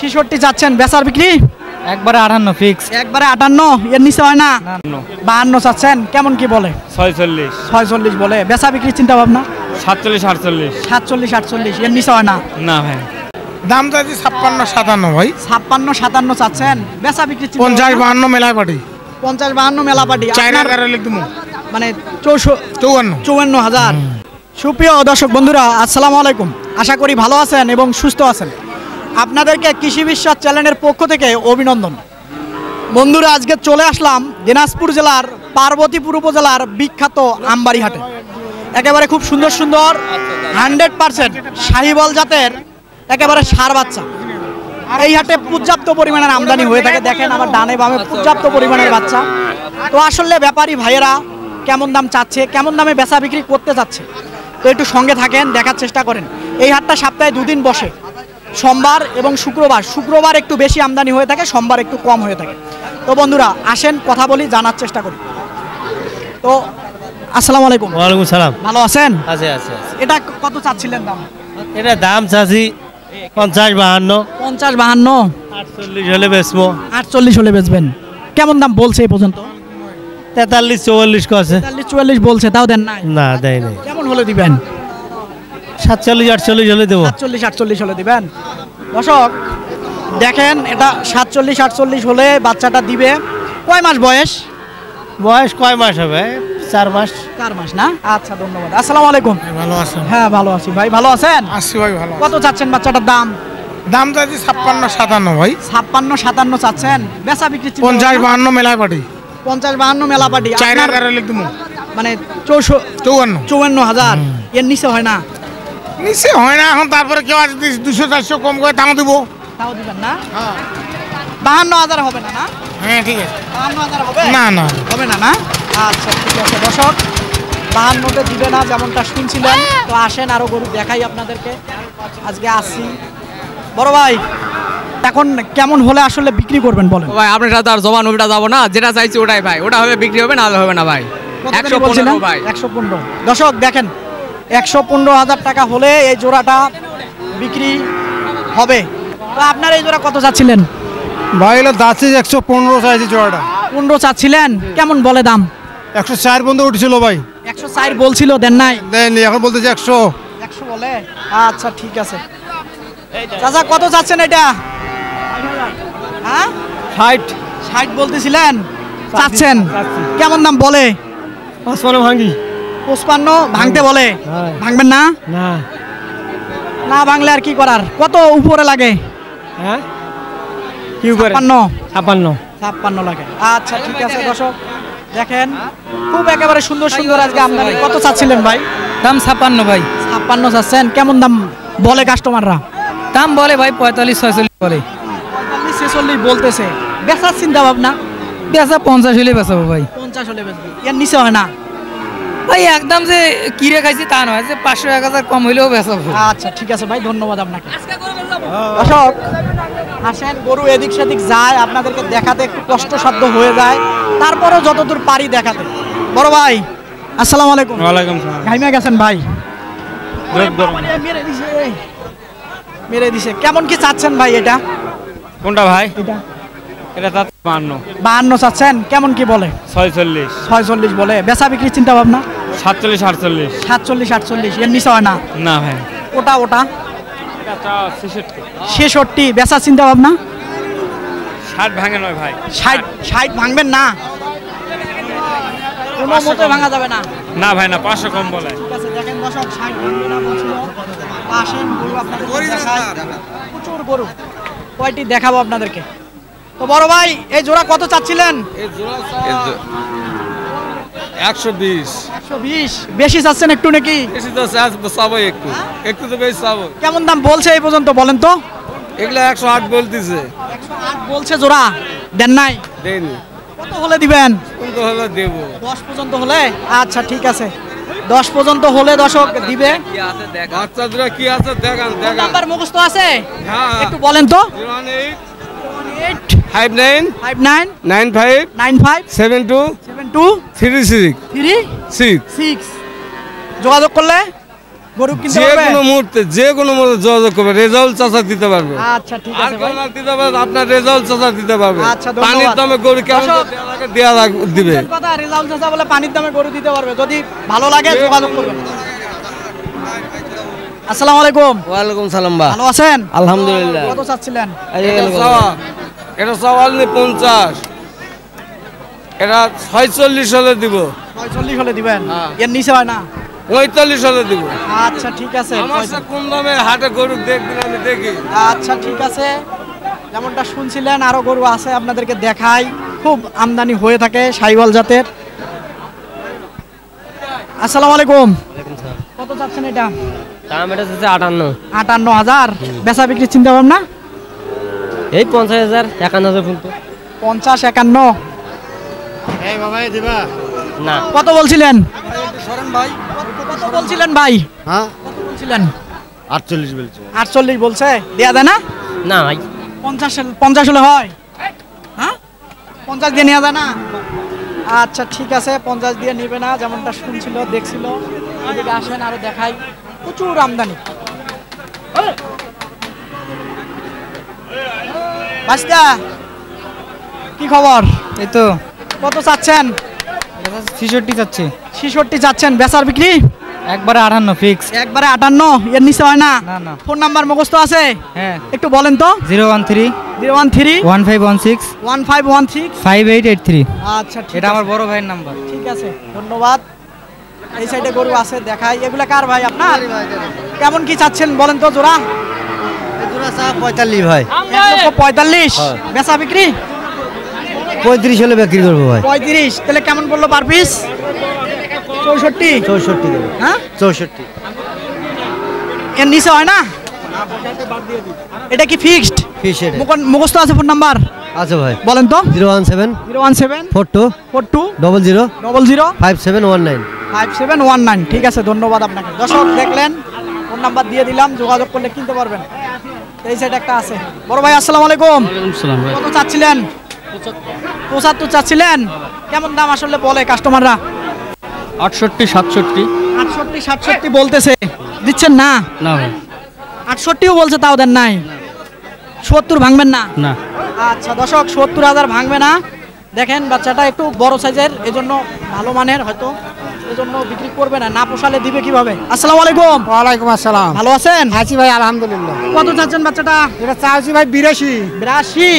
66 চাচ্ছেন, বেচার বিক্রি একবারে 58 ফিক্স। একবারে 58, এর নিচে হয় না? 52 চাচ্ছেন, কেমন কি বলে? 46 46 বলে। বেচা বিক্রি চিন্তা ভাবনা? 47 48 47 48, এর নিচে হয় না? না ভাই। দাম চাইছি 56 57 ভাই। 56 57 চাচ্ছেন, বেচা বিক্রি 50 52 মেলায় পাটি। 50 52 মেলা পাটি। 4000 লিখ দিমু। মানে 54,000। সুপ্রিয় দর্শক বন্ধুরা, আসসালামু আলাইকুম। আশা করি ভালো আছেন এবং সুস্থ আছেন। আপনাদেরকে কৃষি বিশ্বাস চ্যানেলের পক্ষ থেকে অভিনন্দন। বন্ধুরা, আজকে চলে আসলাম দিনাজপুর জেলার পার্বতীপুর উপজেলার বিখ্যাত আমবাড়ি হাটে। একেবারে খুব সুন্দর সুন্দর 100% শাহিওয়াল জাতের একেবারে ষাঁড় বাচ্চা এই হাটে পর্যাপ্ত পরিমাণের আমদানি হয়ে থাকে। দেখেন আমার ডানে বামে পর্যাপ্ত পরিমাণের বাচ্চা। তো আসলে ব্যাপারী ভাইয়েরা কেমন দাম চাচ্ছে, কেমন দামে বেচা বিক্রি করতে চাচ্ছে, তো একটু সঙ্গে থাকেন, দেখার চেষ্টা করেন। এই হাটটা সপ্তাহে 2 দিন বসে, সোমবার এবং শুক্রবার। শুক্রবার একটু বেশি আমদানি হয়ে থাকে, সোমবার একটু কম হয়ে থাকে। তো বন্ধুরা আসেন, কথা বলি, জানার চেষ্টা করি। তো আসসালামু আলাইকুম। ওয়ালাইকুম সালাম। ভালো আছেন? আছে আছে। এটা কত চাচ্ছিলেন দাম? এটা দাম চাচ্ছি 50 52 50 52 48 হলে বেচবো। 48 হলে বেচবেন। কেমন দাম বলছে এই পর্যন্ত? 43 44 কছে। 43 44 বলছে, তাও দেন নাই? না দেয় নাই। কেমন হলে দিবেন? 47 48 হলে দেবো। 47 48 হলে দিবেন। দর্শক দেখেন, এটা 47 48 হলে বাচ্চাটা দিবে। কয় মাস বয়স? বয়স কয় মাস হবে? 4 মাস। 4 মাস না? আচ্ছা, ধন্যবাদ। আসসালামু আলাইকুম। ভালো আছেন? হ্যাঁ ভালো আছি ভাই, ভালো আছেন? আছি ভাই ভালো। কত চাচ্ছেন বাচ্চাটার দাম? দাম চাইছি 56 57 ভাই। 56 57 চাচ্ছেন, বেচা বিক্রি 50 52 মেলায় পাটি। 50 52 মেলা পাটি। 4000 লিখ দিমু। মানে 54 54,000, এর নিচে হয় না? নিচে হয় না এখন। তারপরে কেউ আছে 200 400 কম করে তাও দিব। তাও দিবেন না? 52,000 হবে না? না হ্যাঁ ঠিক আছে। 52,000 হবে না না হবে না? না আচ্ছা ঠিক আছে। দর্শক 52তে দিবে না যেমনটা শুনছিলেন। তো আসেন আরো গরু দেখাই আপনাদেরকে। আজকে আসি বড় ভাই, এখন কেমন হলে আসলে বিক্রি করবেন বলেন? ভাই আপনার সাথে আর জবান ওটা যাবো না, যেটা চাইছি ওটাই ভাই। ওটা হবে বিক্রি হবে, না হলে হবে না ভাই। 115 ভাই। 115। দর্শক দেখেন, 115,000 টাকা হলে এই জোড়াটা বিক্রি হবে। তো আপনার এই জোড়া কত চাচ্ছিলেন? ভাই এলো দাঁতছে 115 চাইছি জোড়াটা। 15 চাচ্ছিলেন, কেমন বলে দাম? 104 বন্ধ উঠেছিল ভাই। 104 বলছিল, দেন নাই? দেয়নি, এখন বলতেছে 100। 100 বলে? আচ্ছা ঠিক আছে। চাচা কত চাচ্ছেন এটা? হ্যাঁ 60 60 বলতেছিলেন, চাচ্ছেন কেমন দাম বলে? 55 ভাঙি। 55 ভাঙতে বলে? ভাঙবেন না? না না ভাঙলে আর কি করার, কত উপরে লাগে? হ্যাঁ কি উপরে? 56 56 লাগে। আচ্ছা ঠিক আছে। দর্শক দেখেন, খুব একেবারে সুন্দর সুন্দর আজকে আমদানি। কত চাচ্ছিলেন ভাই? দাম 56 ভাই। 56 চাচ্ছেন, কেমন দাম বলে কাস্টমাররা? দাম বলে ভাই 45 46 বলে। 45 46 বলতেছে। বেচার চিন্তা ভাবনা? বেচা 50 হলে বেচাবো ভাই। 50 হলে বেচবি, এর নিচে হয় না? ভাই একদম যে কিরে খাইছি তা নয়, যে 500 1000 কম হইলেও বেচাবো। আচ্ছা ঠিক আছে ভাই, ধন্যবাদ আপনাকে। দর্শক আসেন, গরু এদিক সেদিক যায়, আপনাদেরকে দেখাতে একটু কষ্টসাধ্য হয়ে যায়, তারপরেও যতদূর পারি দেখাতে। বড় ভাই আসসালামু আলাইকুম। ওয়ালাইকুম সালাম। ঘাইমা গেছেন ভাই? মেরে দিছে। কেমন কি চাচ্ছেন ভাই এটা? কোনটা ভাই? এটা এটা 52 52 চাচ্ছেন, কেমন কি বলে? 46 46 বলে। বেচা বিক্রি চিন্তা ভাবনা? 47 48 47 48, এর নিচে হয় না? না ভাই। ওটা এটা 66 বেচা চিন্তা ভাবনা? 60 ভাঙে নয় ভাই। 60 ভাঙবেন না? কোনো মতে ভাঙা যাবে না? না ভাই না, 500 কম বলে। ঠিক আছে, দেখেন দর্শক 60 ভাঙবে না বলছিল। আসেন গরু আপনাদেরকে দেখাই, প্রচুর গরু, কয়টি দেখাবো আপনাদেরকে। তো বড় ভাই এই জোড়া কত চাচ্ছিলেন? 120 120 বেশি চাচ্ছেন একটু নাকি? বেশি তো চাবো, একটু একটু তো বেশি চাবো। কেমন দাম বলছে এই পর্যন্ত বলেন তো? এগুলো 108 বলতেছে। 108 বলছে জোড়া, দেন নাই? দেয়নি। কত হলে দিবেন? কোনটা হলো দেবো? 10 পর্যন্ত হলে? আচ্ছা ঠিক আছে, 10 পর্যন্ত হলে দর্শক দিবে। বাচ্চা দুটো কি আছে দেখান দেখান। নাম্বার মুখস্থ আছে? হ্যাঁ একটু বলেন তো। 08 59 59 95 95 72 72 36 36 6। যোগাযোগ করলে গরু কিনতে যে পারবে? কোনো মুহূর্তে যোগাযোগ করবে, রেজাউল চাচা দিতে পারবে। আচ্ছা ঠিক আর আছে ভাই। কেউ না দিতে পারবে, আপনার রেজাউল চাচা দিতে পারবে। আচ্ছা, ধন্যবাদ। পানির দামে গরু কেমন দর্শক, দিবে। শুনছেন কথা, রেজাউল চাচা বলে পানির দামে গরু দিতে পারবে, যদি ভালো লাগে যোগাযোগ করবেন। আসসালামু আলাইকুম। ওয়ালাইকুম সালাম বা ভালো আছেন? আলহামদুলিল্লাহ। কত চাচ্ছিলেন? এটা সওয়াল নেই 50, এটা 46 হলে দিব, 45 হলে দিবেন? হ্যাঁ। এর নিচে হয় না? 45 হলে দিব। আচ্ছা ঠিক আছে। আমার সাথে কোন দামে হাটে গরু দেখবেন, আমি দেখি। আচ্ছা ঠিক আছে, যেমনটা শুনছিলেন আরো গরু আছে, আপনাদেরকে দেখাই। খুব আমদানি হয়ে থাকে শাহিওয়াল জাতের। আসসালামু আলাইকুম। কত চাচ্ছেন এটা? দাম এটা হচ্ছে 58, 58,000। বেচা বিক্রি চিন্তা ভাবনা? এই 50,000, 51,000 পর্যন্ত 50, 51। না। কত বলছিলেন? কত বলছিলেন ভাই? হ্যাঁ কত বলছিলেন? 48 বলছে। 48 বলছে, দেয়া যায় না? না ভাই 50 হলে হয়? হ্যাঁ, 50 দিয়ে নেওয়া যায় না? আচ্ছা ঠিক আছে, 50 দিয়ে নিবে না, যেমনটা শুনছিল দেখছিল। এদিকে আসেন আরো দেখাই, প্রচুর আমদানি। বাস্তা, কি খবর? এই তো কত চাচ্ছেন? 66 চাচ্ছি। 66 চাচ্ছেন, বেচার বিক্রি? একবারে 58 ফিক্স। একবারে 58, এর নিচে হয় না? না না। ফোন নাম্বার মুখস্থ আছে? হ্যাঁ, একটু বলেন তো। 013 013 1516 1516। 5883। আচ্ছা ঠিক এটা আছে। আমার বড় ভাইয়ের নাম্বার। ঠিক আছে, ধন্যবাদ। এই সাইডে গরু আছে, দেখাই। এগুলা কার ভাই আপনার? কেমন কি চাচ্ছেন বলেন তো জোড়া? 45 ভাই, 1,45,000। বেচা বিক্রি 35 হলে বিক্রি করবো ভাই। 35। তাহলে কেমন পড়লো পার পিস? 64। 64 দেবো। হ্যাঁ, 64 এর নিচে হয় না? এটা কি ফিক্সড? ফিশ এটা মুখস্থ আছে ফোন নাম্বার? আছে ভাই। বলেন তো। 017 017 42 42 00 00 5719। 5719। ঠিক আছে, ধন্যবাদ আপনাকে। দর্শক দেখলেন, ফোন নাম্বার দিয়ে দিলাম, যোগাযোগ করলে কিনতে পারবেন। এই সাইড একটা আছে। বড় ভাই আসসালামু আলাইকুম। কত চাচ্ছিলেন? 75 চাচ্ছিলেন। কেমন দাম আসলে বলে কাস্টমাররা? 68, 67। 68, 67 বলতেছে, দিচ্ছেন না? না ভাই, 68ও বলছে, তাও দেন নাই? 70 ভাঙবেন না? না। আচ্ছা দর্শক, 70,000 ভাঙবে না। দেখেন বাচ্চাটা একটু বড় সাইজের, এজন্য ভালো মানের, হয়তো এজন্য বিক্রি করবে না। না পোষালে দিবে কিভাবে? আসসালামু আলাইকুম। ওয়ালাইকুম আসসালাম। ভালো আছেন? আছি ভাই, আলহামদুলিল্লাহ। কত চাচ্ছেন বাচ্চাটা? এটা চাইছি ভাই 82। 82।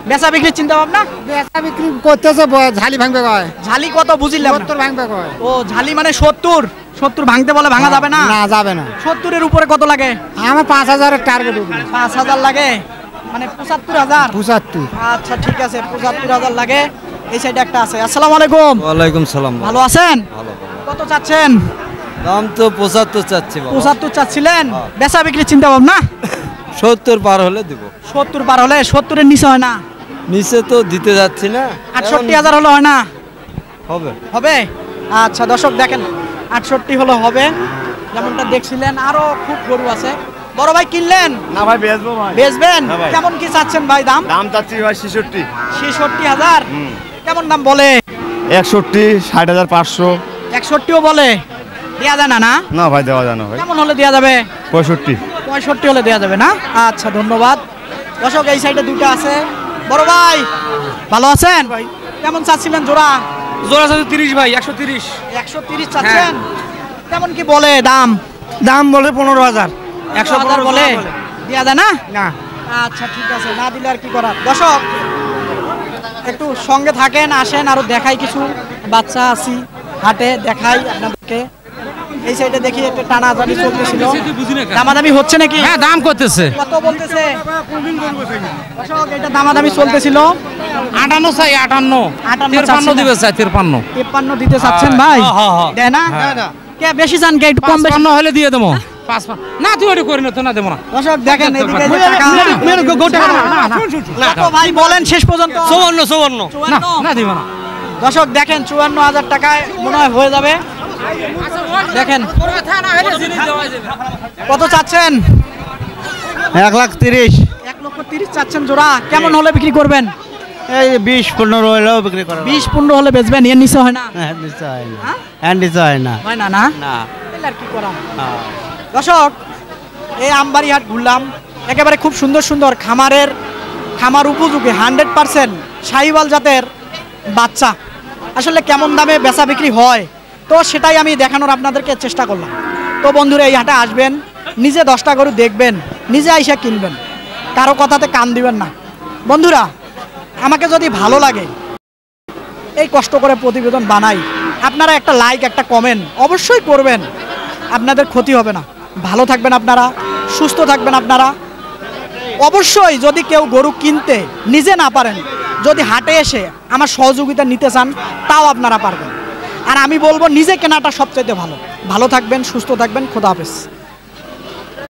বেচা বিক্রির চিন্তা ভাবনা? বেচা বিক্রি করতেছে, ঝালি ভাঙবে কয়। ঝালি কত বুঝিলাম না। 70 ভাঙবে কয়। ও, ঝালি মানে 70 ভাঙতে বলে, ভাঙা যাবে না? না, যাবে না। 70-এর উপরে কত লাগে? আমার 5,000-এর টার্গেট। 5,000 লাগে, মানে 75,000। 75। আচ্ছা ঠিক আছে, 75,000 লাগে। এই সাইডে একটা আছে। আসসালামু আলাইকুম। ওয়ালাইকুম সালাম। ভালো আছেন? কত চাচ্ছেন? দাম তো 75 চাচ্ছি বাবা। 75 চাচ্ছিলেন। বেচা বিক্রির চিন্তা ভাবনা? 70 পার হলে দিব। 70 পার হলে? 70-এর নিচে হয় না? নিচে তো দিতে যাচ্ছি না। 68,000 হলে হয় না? হবে। হবে। আচ্ছা দর্শক দেখেন, 68 হলে হবে, যেমনটা দেখছিলেন। আরো খুব গরু আছে। বড় ভাই কিনলেন? না ভাই, বেচবো ভাই। বেচবেন? হ্যাঁ ভাই। কেমন কি চাচ্ছেন ভাই দাম? দাম চাচ্ছি ভাই 66। 66,000। কেমন দাম বলে? 61, 60,500। 61ও বলে, দেয়া যায় না? না না ভাই, দেওয়া যায় না ভাই। কেমন হলে দেয়া যাবে? 65। 65 হলে দেয়া যাবে না? আচ্ছা ধন্যবাদ। দর্শক এই সাইডে দুটো আছে। বড় ভাই ভালো আছেন? কেমন চাচ্ছিলেন জোড়া? জোড়া চাচ্ছে 30 ভাই, 130। 130 চাচ্ছেন। কেমন কি বলে দাম? দাম বলে 15,000। 100,000 বলে, দেয়া যায় না? না। আচ্ছা ঠিক আছে, না দিলে আর কি করার। দর্শক একটু সঙ্গে থাকেন, আসেন, আরো দেখাই কিছু বাচ্চা আছি হাটে, দেখাই আপনাদেরকে। এই সাইডে দেখি একটা টানাটানি চলতেছিল, দামাদামি হচ্ছে নাকি? হ্যাঁ, দাম করতেছে। কত বলতেছে? দর্শক এটা দামাদামি চলতেছিল। 58 চাই, 58। 58 দিবে চাই, 53। 53 দিতে চাচ্ছেন ভাই? দেয় না? কে বেশি চান, কে একটু কম বেশি? 55 হলে দিয়ে দেবো। 55 না, তুই ওটা করে না তো, না দেবো না। দর্শক দেখেন এদিকে এই যে টাকা। কত ভাই বলেন শেষ পর্যন্ত? 54। না, না দিব না। দর্শক দেখেন 54,000 টাকায় মনে হয় হয়ে যাবে। দেখেন কত চাচ্ছেন? 1,30,000। 1,30,000 চাচ্ছেন জোড়া। কেমন হলে বিক্রি করবেন? এই 20-15 হলেও বিক্রি করা। 20-15 হলে বেচবেন, এর নিচে হয় না? হ্যাঁ, নিচে হয় না। হ্যাঁ? হ্যাঁ, নিচে হয় না। হয় না? না না। তাহলে আর কি করা? দর্শক এই আমবাড়ি হাট ঘুরলাম, একেবারে খুব সুন্দর সুন্দর খামার উপযোগী 100% শাহিওয়াল জাতের বাচ্চা আসলে কেমন দামে বেচা বিক্রি হয় তো সেটাই আমি দেখানোর আপনাদেরকে চেষ্টা করলাম। তো বন্ধুরা এই হাটে আসবেন, নিজে 10টা গরু দেখবেন, নিজে আইসা কিনবেন, কারো কথাতে কান দিবেন না। বন্ধুরা আমাকে যদি ভালো লাগে এই কষ্ট করে প্রতিবেদন বানাই, আপনারা একটা লাইক একটা কমেন্ট অবশ্যই করবেন, আপনাদের ক্ষতি হবে না। ভালো থাকবেন আপনারা, সুস্থ থাকবেন আপনারা। অবশ্যই যদি কেউ গরু কিনতে নিজে না পারেন, যদি হাটে এসে আমার সহযোগিতা নিতে চান তাও আপনারা পারবেন। আর আমি বলবো নিজে কেনাটা সবচাইতে ভালো। ভালো থাকবেন, সুস্থ থাকবেন, খোদা হাফেজ।